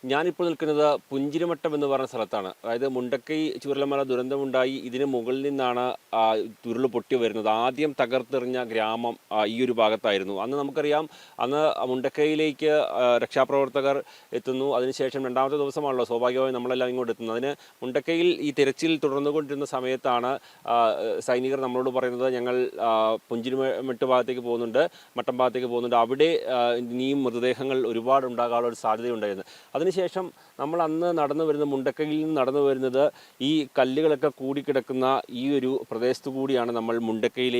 ഞാനിപ്പോൾ നിൽക്കുന്നത് പുഞ്ചിരിമട്ടം എന്ന് പറയുന്ന സ്ഥലത്താണ്. അതായത് മുണ്ടക്കൈ ചൂരൽമല ദുരന്തമുണ്ടായി ഇതിന് മുകളിൽ നിന്നാണ് ഉരുൾ പൊട്ടി വരുന്നത്. ആദ്യം തകർത്തെറിഞ്ഞ ഗ്രാമം ഈ ഒരു ഭാഗത്തായിരുന്നു. അന്ന് നമുക്കറിയാം, അന്ന് മുണ്ടക്കൈയിലേക്ക് രക്ഷാപ്രവർത്തകർ എത്തുന്നു. അതിനുശേഷം രണ്ടാമത്തെ ദിവസമാണല്ലോ സ്വാഭാവികമായും നമ്മളെല്ലാം ഇങ്ങോട്ട് എത്തുന്നത്. അതിന് മുണ്ടക്കൈയിൽ ഈ തിരച്ചിൽ തുടർന്നുകൊണ്ടിരുന്ന സമയത്താണ് സൈനികർ നമ്മളോട് പറയുന്നത്, ഞങ്ങൾ പുഞ്ചിരിമട്ട് ഭാഗത്തേക്ക് പോകുന്നുണ്ട്, മട്ടം ഭാഗത്തേക്ക് പോകുന്നുണ്ട്, അവിടെ ഇനിയും മൃതദേഹങ്ങൾ ഒരുപാട് ഉണ്ടാകാനുള്ള ഒരു സാധ്യതയുണ്ടായിരുന്നു. അതിനുശേഷം നമ്മൾ അന്ന് നടന്നു വരുന്ന മുണ്ടക്കയിൽ നിന്ന് നടന്നു വരുന്നത് ഈ കല്ലുകളൊക്കെ കൂടിക്കിടക്കുന്ന ഈ ഒരു പ്രദേശത്തു കൂടിയാണ് നമ്മൾ മുണ്ടക്കയിൽ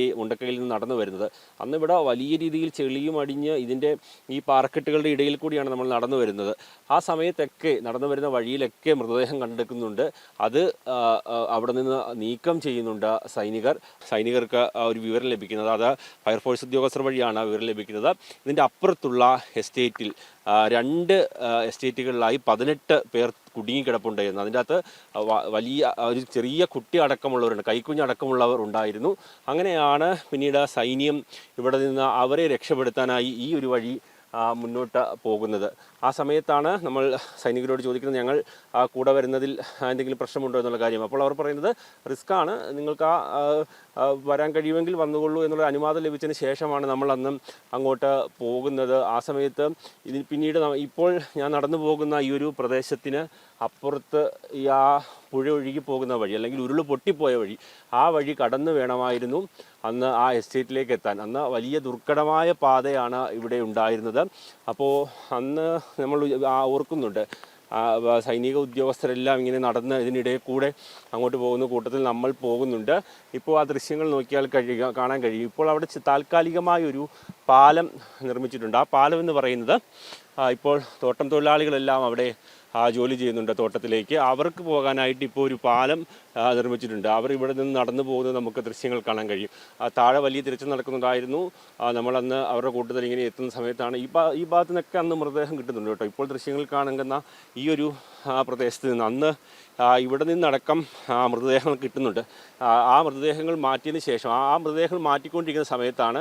നിന്ന് നടന്നു വരുന്നത്. അന്ന് ഇവിടെ വലിയ രീതിയിൽ ചെളിയും അടിഞ്ഞ് ഇതിൻ്റെ ഈ പാറക്കെട്ടുകളുടെ ഇടയിൽ കൂടിയാണ് നമ്മൾ നടന്നു വരുന്നത്. ആ സമയത്തൊക്കെ നടന്നു വരുന്ന വഴിയിലൊക്കെ മൃതദേഹം കണ്ടെടുക്കുന്നുണ്ട്. അത് അവിടെ നിന്ന് നീക്കം ചെയ്യുന്നുണ്ട് സൈനികർക്ക് ഒരു വിവരം ലഭിക്കുന്നത്. അത് ഫയർഫോഴ്സ് ഉദ്യോഗസ്ഥർ വഴിയാണ് ആ വിവരം ലഭിക്കുന്നത്. ഇതിൻ്റെ അപ്പുറത്തുള്ള എസ്റ്റേറ്റിൽ 2 എസ്റ്റേറ്റുകളിലായി 18 പേർ കുടുങ്ങിക്കിടപ്പുണ്ടായിരുന്നു. അതിൻ്റെ അകത്ത് വലിയ ഒരു ചെറിയ കുട്ടി അടക്കമുള്ളവരുണ്ട്, കൈക്കുഞ്ഞടക്കമുള്ളവർ ഉണ്ടായിരുന്നു. അങ്ങനെയാണ് പിന്നീട് സൈന്യം ഇവിടെ നിന്ന് അവരെ രക്ഷപ്പെടുത്താനായി ഈ ഒരു വഴി മുന്നോട്ട് പോകുന്നത്. ആ സമയത്താണ് നമ്മൾ സൈനികരോട് ചോദിക്കുന്നത്, ഞങ്ങൾ കൂടെ വരുന്നതിൽ എന്തെങ്കിലും പ്രശ്നമുണ്ടോ എന്നുള്ള കാര്യം. അപ്പോൾ അവർ പറയുന്നത്, റിസ്ക്കാണ്, നിങ്ങൾക്ക് വരാൻ കഴിയുമെങ്കിൽ വന്നുകൊള്ളൂ എന്നുള്ള അനുവാദം ലഭിച്ചതിന് ശേഷമാണ് നമ്മൾ അന്ന് അങ്ങോട്ട് പോകുന്നത്. ആ സമയത്ത് പിന്നീട് ഇപ്പോൾ ഞാൻ നടന്നു പോകുന്ന ഈ ഒരു പ്രദേശത്തിന് അപ്പുറത്ത് ഈ ആ പുഴ ഒഴുകി പോകുന്ന വഴി, അല്ലെങ്കിൽ ഉരുൾ പൊട്ടിപ്പോയ വഴി, ആ വഴി കടന്നു വേണമായിരുന്നു അന്ന് ആ എസ്റ്റേറ്റിലേക്ക് എത്താൻ. അന്ന് വലിയ ദുർഘടമായ പാതയാണ് ഇവിടെ ഉണ്ടായിരുന്നത്. അപ്പോൾ അന്ന് നമ്മൾ ഓർക്കുന്നുണ്ട്, സൈനിക ഉദ്യോഗസ്ഥരെല്ലാം ഇങ്ങനെ നടന്ന് ഇതിനിടയിൽ കൂടെ അങ്ങോട്ട് പോകുന്ന കൂട്ടത്തിൽ നമ്മൾ പോകുന്നുണ്ട്. ഇപ്പോൾ ആ ദൃശ്യങ്ങൾ നോക്കിയാൽ കാണാൻ കഴിയും. ഇപ്പോൾ അവിടെ താൽക്കാലികമായൊരു പാലം നിർമ്മിച്ചിട്ടുണ്ട്. ആ പാലം എന്ന് പറയുന്നത് ഇപ്പോൾ തോട്ടം തൊഴിലാളികളെല്ലാം അവിടെ ജോലി ചെയ്യുന്നുണ്ട് തോട്ടത്തിലേക്ക്. അവർക്ക് പോകാനായിട്ട് ഇപ്പോൾ ഒരു പാലം നിർമ്മിച്ചിട്ടുണ്ട്. അവർ ഇവിടെ നിന്ന് നടന്നു പോകുന്നത് നമുക്ക് ദൃശ്യങ്ങൾ കാണാൻ കഴിയും. താഴെ വലിയ തിരച്ചിൽ നടക്കുന്നുണ്ടായിരുന്നു. നമ്മളന്ന് അവരുടെ കൂട്ടത്തിൽ ഇങ്ങനെ എത്തുന്ന സമയത്താണ് ഈ ഭാഗത്തു നിന്നൊക്കെ അന്ന് മൃതദേഹം കിട്ടുന്നുണ്ട് കേട്ടോ. ഇപ്പോൾ ദൃശ്യങ്ങൾ കാണുന്ന ഈ ഒരു പ്രദേശത്ത് നിന്ന് അന്ന് ഇവിടെ നിന്നടക്കം മൃതദേഹങ്ങൾ കിട്ടുന്നുണ്ട്. ആ മൃതദേഹങ്ങൾ മാറ്റിയതിന് ശേഷം ആ മൃതദേഹങ്ങൾ മാറ്റിക്കൊണ്ടിരിക്കുന്ന സമയത്താണ്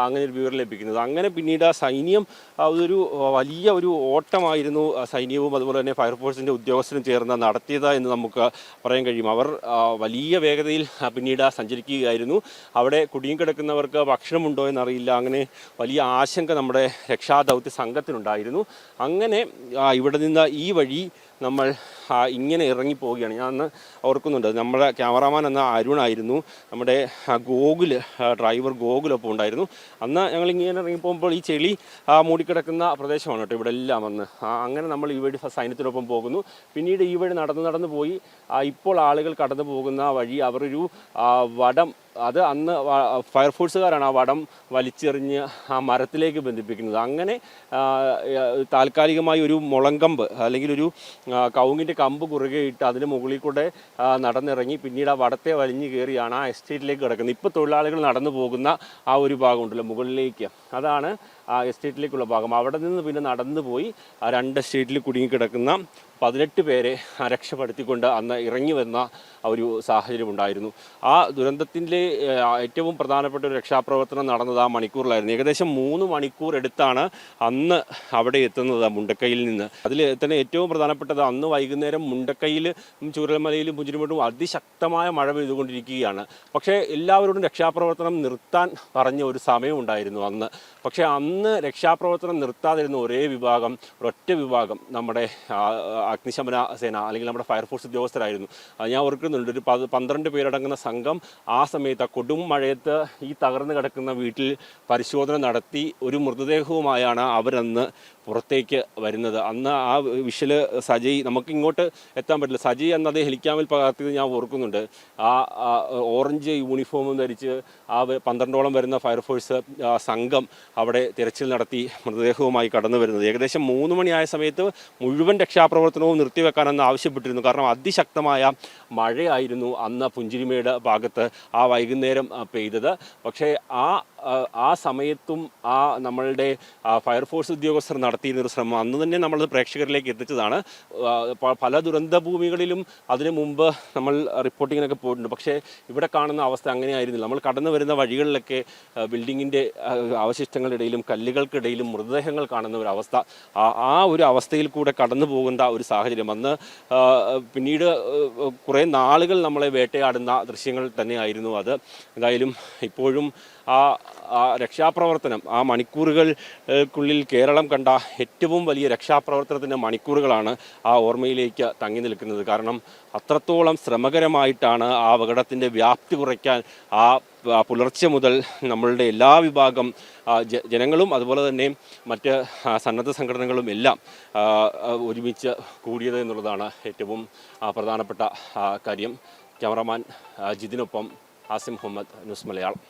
അങ്ങനെ ഒരു വിവരം ലഭിക്കുന്നത്. അങ്ങനെ പിന്നീട് സൈന്യം ഒരു വലിയ ഒരു ഓട്ടമായിരുന്നു സൈന്യവും അതുപോലെ തന്നെ ഫയർഫോഴ്സിൻ്റെ ഉദ്യോഗസ്ഥരും ചേർന്ന് നടത്തിയത് എന്ന് നമുക്ക് പറയാൻ കഴിയും. അവർ വലിയ വേഗതയിൽ പിന്നീട് സഞ്ചരിക്കുകയായിരുന്നു. അവിടെ കുടുങ്ങിക്കിടക്കുന്നവർക്ക് ഭക്ഷണമുണ്ടോ എന്നറിയില്ല. അങ്ങനെ വലിയ ആശങ്ക നമ്മുടെ രക്ഷാദൗത്യ സംഘത്തിനുണ്ടായിരുന്നു. അങ്ങനെ ഇവിടെ നിന്ന് ഈ വഴി നമ്മൾ ഇങ്ങനെ ഇറങ്ങിപ്പോവുകയാണ്. ഞാൻ അന്ന് ഓർക്കുന്നുണ്ട്, നമ്മുടെ ക്യാമറാമാൻ എന്ന അരുണായിരുന്നു, നമ്മുടെ ഡ്രൈവർ ഗോകുലൊപ്പം ഉണ്ടായിരുന്നു. അന്ന് ഞങ്ങൾ ഇങ്ങനെ ഇറങ്ങിപ്പോകുമ്പോൾ ഈ ചെളി മൂടിക്കിടക്കുന്ന പ്രദേശമാണ് കേട്ടോ ഇവിടെ എല്ലാം. അന്ന് അങ്ങനെ നമ്മൾ ഈ വഴി സൈന്യത്തിനൊപ്പം പോകുന്നു. പിന്നീട് ഈ വഴി നടന്നു പോയി ഇപ്പോൾ ആളുകൾ കടന്നു പോകുന്ന വഴി അവരൊരു വടം, അത് അന്ന് ഫയർഫോഴ്സുകാരാണ് ആ വടം വലിച്ചെറിഞ്ഞ് ആ മരത്തിലേക്ക് ബന്ധിപ്പിക്കുന്നത്. അങ്ങനെ താൽക്കാലികമായി ഒരു മുളങ്കമ്പ് അല്ലെങ്കിൽ ഒരു കവുങ്ങിൻ്റെ കമ്പ് കുറുകെ ഇട്ട് അതിന് മുകളിൽ കൂടെ നടന്നിറങ്ങി പിന്നീട് ആ വടത്തെ വലിഞ്ഞു കയറിയാണ് ആ എസ്റ്റേറ്റിലേക്ക് കിടക്കുന്നത്. ഇപ്പോൾ തൊഴിലാളികൾ നടന്നു പോകുന്ന ആ ഒരു ഭാഗമുണ്ടല്ലോ മുകളിലേക്ക്, അതാണ് ആ എസ്റ്റേറ്റിലേക്കുള്ള ഭാഗം. അവിടെ നിന്ന് പിന്നെ നടന്നു പോയി ആ 2 എസ്റ്റേറ്റിൽ കുടുങ്ങിക്കിടക്കുന്ന 18 പേരെ രക്ഷപ്പെടുത്തിക്കൊണ്ട് അന്ന് ഇറങ്ങി വന്ന ഒരു സാഹചര്യം ഉണ്ടായിരുന്നു. ആ ദുരന്തത്തിൻ്റെ ഏറ്റവും പ്രധാനപ്പെട്ട ഒരു രക്ഷാപ്രവർത്തനം നടന്നത് ആ മണിക്കൂറിലായിരുന്നു. ഏകദേശം 3 മണിക്കൂർ എടുത്താണ് അന്ന് അവിടെ എത്തുന്നത് മുണ്ടക്കൈയിൽ നിന്ന്. അതിൽ തന്നെ ഏറ്റവും പ്രധാനപ്പെട്ടത് അന്ന് വൈകുന്നേരം മുണ്ടക്കൈയിൽ ചൂരൽമലയിലും പുഞ്ചിരിമട്ടും അതിശക്തമായ മഴ പെയ്തുകൊണ്ടിരിക്കുകയാണ്. പക്ഷേ എല്ലാവരോടും രക്ഷാപ്രവർത്തനം നിർത്താൻ പറഞ്ഞ ഒരു സമയമുണ്ടായിരുന്നു അന്ന്. പക്ഷേ അന്ന് രക്ഷാപ്രവർത്തനം നിർത്താതിരുന്ന ഒരൊറ്റ വിഭാഗം നമ്മുടെ അഗ്നിശമന സേന അല്ലെങ്കിൽ നമ്മുടെ ഫയർഫോഴ്സ് ഉദ്യോഗസ്ഥരായിരുന്നു. ഞാൻ ഓർക്കുന്നുണ്ട്, ഒരു 12 പേരടങ്ങുന്ന സംഘം ആ സമയത്ത് കൊടും മഴയത്ത് ഈ തകർന്നു കിടക്കുന്ന വീട്ടിൽ പരിശോധന നടത്തി ഒരു മൃതദേഹവുമായാണ് അവരന്ന് പുറത്തേക്ക് വരുന്നത്. അന്ന് ആ വിഷ്വല് സജയ്, നമുക്ക് ഇങ്ങോട്ട് എത്താൻ പറ്റില്ല, സജയ് എന്നത് ഹെലിക്യാമിൽ പകർത്തിയത് ഞാൻ ഓർക്കുന്നുണ്ട്. ആ ഓറഞ്ച് യൂണിഫോമും ധരിച്ച് ആ 12ഓളം വരുന്ന ഫയർഫോഴ്സ് സംഘം അവിടെ തിരച്ചിൽ നടത്തി മൃതദേഹവുമായി കടന്നു വരുന്നത്. ഏകദേശം 3 മണിയായ സമയത്ത് മുഴുവൻ രക്ഷാപ്രവർത്തനവും നിർത്തിവെക്കാനെന്ന് ആവശ്യപ്പെട്ടിരുന്നു. കാരണം അതിശക്തമായ മഴയായിരുന്നു അന്ന് പുഞ്ചിരിമേട് ഭാഗത്ത് ആ വൈകുന്നേരം പെയ്തത്. പക്ഷേ ആ ആ സമയത്തും നമ്മളുടെ ഫയർഫോഴ്സ് ഉദ്യോഗസ്ഥർ നടത്തിയിരുന്നൊരു ശ്രമം അന്ന് തന്നെ നമ്മളത് പ്രേക്ഷകരിലേക്ക് എത്തിച്ചതാണ്. പല ദുരന്ത ഭൂമികളിലും അതിനു മുമ്പ് നമ്മൾ റിപ്പോർട്ടിങ്ങിനൊക്കെ പോയിട്ടുണ്ട്. പക്ഷേ ഇവിടെ കാണുന്ന അവസ്ഥ അങ്ങനെയായിരുന്നില്ല. നമ്മൾ കടന്നു വരുന്ന വഴികളിലൊക്കെ ബിൽഡിങ്ങിൻ്റെ അവശിഷ്ടങ്ങളിടയിലും കല്ലുകൾക്കിടയിലും മൃതദേഹങ്ങൾ കാണുന്ന ഒരു അവസ്ഥ, ആ ഒരു അവസ്ഥയിൽ കൂടെ കടന്നു പോകുന്ന ഒരു സാഹചര്യം അന്ന് പിന്നീട് കുറേ നാളുകൾ നമ്മളെ വേട്ടയാടുന്ന ദൃശ്യങ്ങൾ തന്നെയായിരുന്നു അത്. എന്തായാലും ഇപ്പോഴും ആ രക്ഷാപ്രവർത്തനം, ആ മണിക്കൂറുകൾക്കുള്ളിൽ കേരളം കണ്ട ഏറ്റവും വലിയ രക്ഷാപ്രവർത്തനത്തിൻ്റെ മണിക്കൂറുകളാണ് ആ ഓർമ്മയിലേക്ക് തങ്ങി നിൽക്കുന്നത്. കാരണം അത്രത്തോളം ശ്രമകരമായിട്ടാണ് ആ അപകടത്തിൻ്റെ വ്യാപ്തി കുറയ്ക്കാൻ പുലർച്ചെ മുതൽ നമ്മളുടെ എല്ലാ വിഭാഗം ജനങ്ങളും അതുപോലെ തന്നെ മറ്റ് സന്നദ്ധ സംഘടനകളും എല്ലാം ഒരുമിച്ച് കൂടിയത് എന്നുള്ളതാണ് ഏറ്റവും പ്രധാനപ്പെട്ട കാര്യം. ക്യാമറാമാൻ ജിതിനൊപ്പം ആസിം മുഹമ്മദ്, ന്യൂസ് മലയാളം.